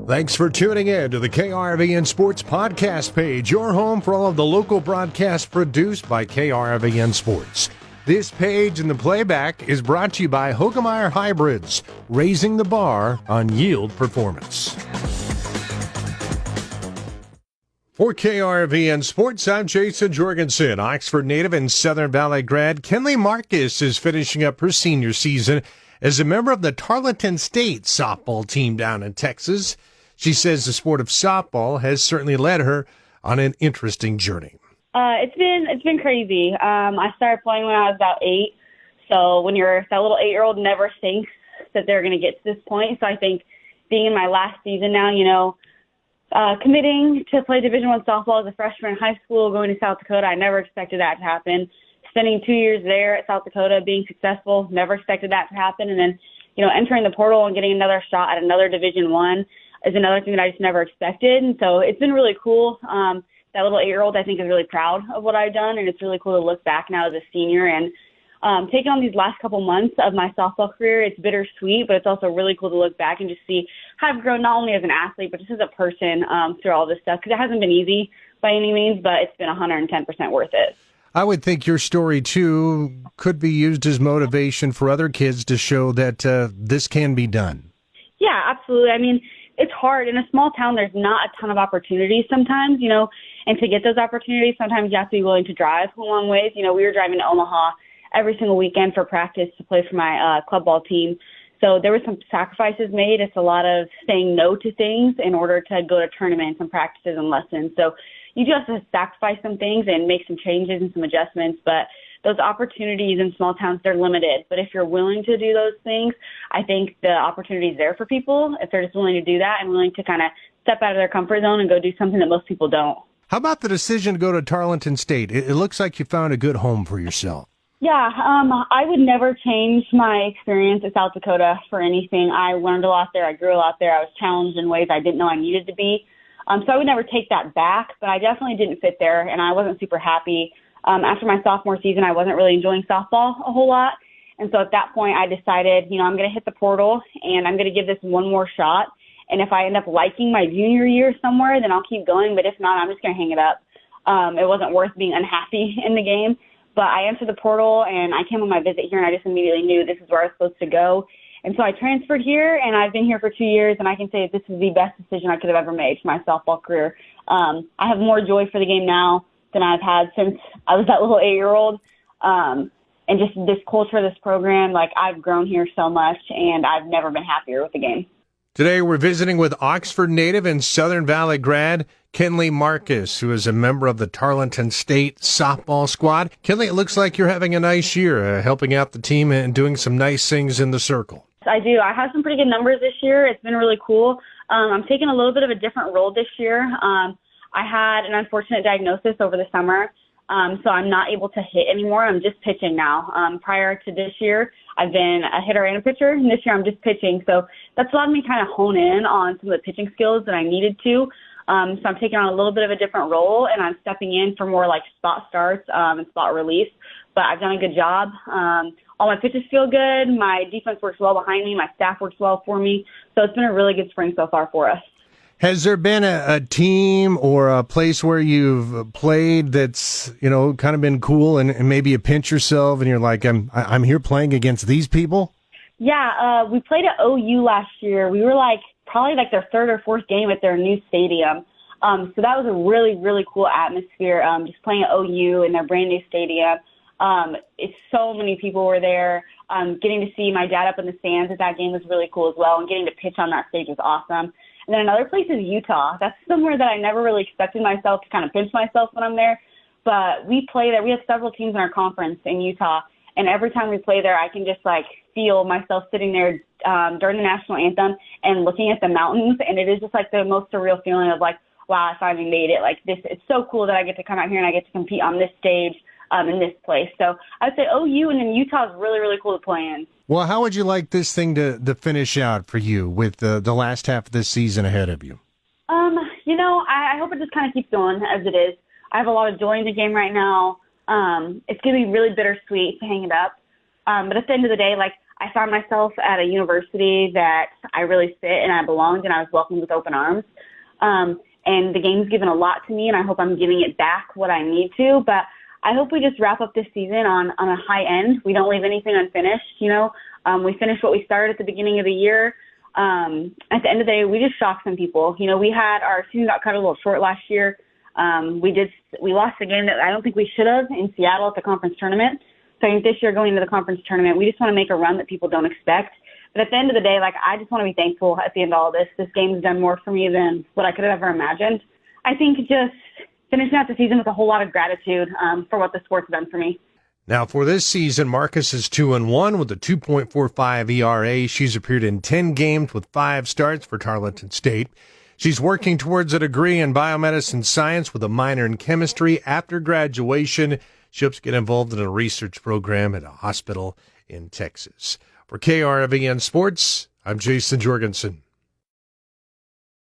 Thanks for tuning in to the KRVN Sports Podcast page, your home for all of the local broadcasts produced by KRVN Sports. This page and the playback is brought to you by Hoegemeyer Hybrids, raising the bar on yield performance. For KRVN Sports, I'm Jayson Jorgensen. Oxford native and Southern Valley grad Kynlee Marquez is finishing up her senior season as a member of the Tarleton State softball team down in Texas. She says the sport of softball has certainly led her on an interesting journey. It's been crazy. I started playing when I was about 8. So when you're that little 8-year-old never thinks that they're going to get to this point. So I think being in my last season now, committing to play Division I softball as a freshman in high school, going to South Dakota, I never expected that to happen. Spending 2 years there at South Dakota, being successful, never expected that to happen. And then, entering the portal and getting another shot at another Division I is another thing that I just never expected. And so it's been really cool. That little 8-year-old, I think, is really proud of what I've done, and it's really cool to look back now as a senior and taking on these last couple months of my softball career. It's bittersweet, but it's also really cool to look back and just see how I've grown not only as an athlete, but just as a person through all this stuff, because it hasn't been easy by any means, but it's been 110% worth it. I would think your story, too, could be used as motivation for other kids to show that this can be done. Yeah, absolutely. I mean, it's hard. In a small town, there's not a ton of opportunities sometimes, and to get those opportunities, sometimes you have to be willing to drive a long ways. We were driving to Omaha every single weekend for practice to play for my club ball team. So there were some sacrifices made. It's a lot of saying no to things in order to go to tournaments and practices and lessons. So you do have to sacrifice some things and make some changes and some adjustments, but those opportunities in small towns, they're limited. But if you're willing to do those things, I think the opportunity is there for people if they're just willing to do that and willing to kind of step out of their comfort zone and go do something that most people don't. How about the decision to go to Tarleton State? It looks like you found a good home for yourself. Yeah, I would never change my experience at South Dakota for anything. I learned a lot there. I grew a lot there. I was challenged in ways I didn't know I needed to be. So I would never take that back, but I definitely didn't fit there, and I wasn't super happy. After my sophomore season, I wasn't really enjoying softball a whole lot. And so at that point, I decided, I'm going to hit the portal, and I'm going to give this one more shot. And if I end up liking my junior year somewhere, then I'll keep going. But if not, I'm just going to hang it up. It wasn't worth being unhappy in the game. But I entered the portal, and I came on my visit here, and I just immediately knew this is where I was supposed to go. And so I transferred here, and I've been here for 2 years, and I can say this is the best decision I could have ever made for my softball career. I have more joy for the game now than I've had since I was that little 8-year-old. And just this culture, this program, I've grown here so much, and I've never been happier with the game. Today we're visiting with Oxford native and Southern Valley grad Kynlee Marquez, who is a member of the Tarleton State softball squad. Kynlee, it looks like you're having a nice year, helping out the team and doing some nice things in the circle. I do. I have some pretty good numbers this year. It's been really cool. I'm taking a little bit of a different role this year. I had an unfortunate diagnosis over the summer, so I'm not able to hit anymore. I'm just pitching now. Prior to this year, I've been a hitter and a pitcher, and this year I'm just pitching. So that's allowed me to kind of hone in on some of the pitching skills that I needed to. So I'm taking on a little bit of a different role, and I'm stepping in for more like spot starts and spot release. But I've done a good job. All my pitches feel good. My defense works well behind me. My staff works well for me. So it's been a really good spring so far for us. Has there been a team or a place where you've played that's, kind of been cool and maybe you pinch yourself and you're like, I'm here playing against these people? Yeah, we played at OU last year. We were probably their third or fourth game at their new stadium. So that was a really, really cool atmosphere, just playing at OU in their brand new stadium. It's so many people were there. Getting to see my dad up in the stands at that game was really cool as well, and getting to pitch on that stage was awesome. And then another place is Utah. That's somewhere that I never really expected myself to kind of pinch myself when I'm there. But we play there. We have several teams in our conference in Utah, and every time we play there, I can just feel myself sitting there during the national anthem and looking at the mountains, and it is just the most surreal feeling of wow, I finally made it. It's so cool that I get to come out here and I get to compete on this stage in this place. So I would say OU and then Utah is really, really cool to play in. Well, how would you like this thing to finish out for you with the last half of this season ahead of you? I hope it just kind of keeps going as it is. I have a lot of joy in the game right now. It's going to be really bittersweet to hang it up. But at the end of the day, I found myself at a university that I really fit and I belonged, and I was welcomed with open arms. And the game's given a lot to me, and I hope I'm giving it back what I need to. But I hope we just wrap up this season on a high end. We don't leave anything unfinished, We finish what we started at the beginning of the year. At the end of the day, we just shocked some people. We had our season got cut a little short last year. We lost a game that I don't think we should have in Seattle at the conference tournament. So I think this year going into the conference tournament, we just want to make a run that people don't expect. But at the end of the day, I just want to be thankful at the end of all this. This game's done more for me than what I could have ever imagined. I think just finishing out the season with a whole lot of gratitude for what the sport's done for me. Now, for this season, Marquez is 2-1 with a 2.45 ERA. She's appeared in 10 games with 5 starts for Tarleton State. She's working towards a degree in biomedicine science with a minor in chemistry. After graduation, she hopes to get involved in a research program at a hospital in Texas. For KRVN Sports, I'm Jayson Jorgensen.